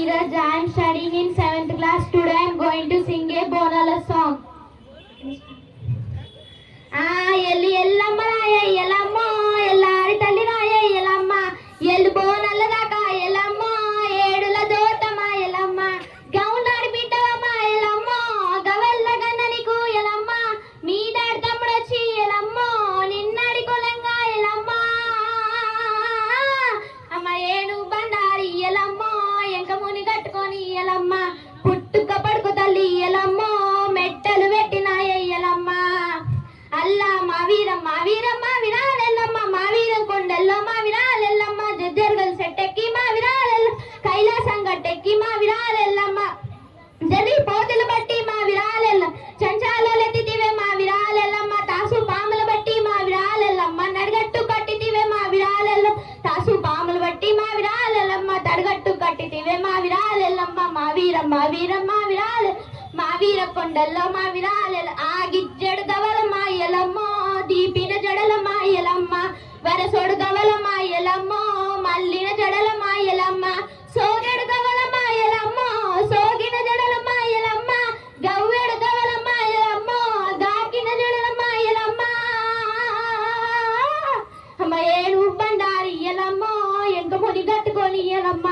Neeraj. I am studying in 7th class. Today I am going to sing a Bonala song. ఎల్లి ఎల్లమ్మ రాయ ఎల్లమ్మ ఎల్లారి తల్లి రాయ ఎల్లమ్మ ఎల్లు బోనల్ల దాకా ఎల్లమ్మ ఏడుల దోతమ్మ ఎల్లమ్మ గౌండాడి బిడ్డవమ్మ ఎల్లమ్మ గవెల్ల గన్న నీకు ఎల్లమ్మ మీదాడి తమ్ముడు వచ్చి ఎల్లమ్మ నిన్నడి కొలంగా ఎల్లమ్మ అమ్మ ఏడు బండారి ఎల్లమ్మ ఎంకముని కట్టుకొని ఎల్లమ్మ పుట్టుక పడుకు తల్లి ఎల్లమ్మ మెట్టలు పెట్టినాయ ఎల్లమ్మ అల్లా మా వీరమ్మ వీరమ్మ విరాలెల్లమ్మ మా వీరం కొండల్లో మా విరాలెల్లమ్మ జర్గల్ సెట్టెక్కి మా విరాలెల్ల కైలాసం గట్టెక్కి మా విరాలెల్లమ్మ జలి పోతులు బట్టి మా విరాలెల్ల చంచాలెత్తితివే మా విరాలెల్లమ్మ తాసు పాములు బట్టి మా విరాలెల్లమ్మ నడగట్టు కట్టితివే మా విరాలెల్ల తాసు పాములు బట్టి మా విరాలెల్లమ్మ తడగట్టు కట్టితివే మా విరాలెల్లమ్మ మా వీరమ్మ వీరమ్మ విరాలె మా వీర కొండల్లో మా విరాలెల్ల ఆ గిజ్జడు గవల మాయలమ్మ దీపిన జడల మాయలమ్మ వరసోడు గవల మాయలమ్మ మల్లిన జడల మాయలమ్మ సోగెడు గవల మాయలమ్మ సోగిన జడల మాయలమ్మ గవ్వెడు గవల మాయలమ్మ గాకిన జడల మాయలమ్మ అమ్మ ఏడు బండారి ఎలమ్మ ఎంక ముని కట్టుకొని ఎలమ్మ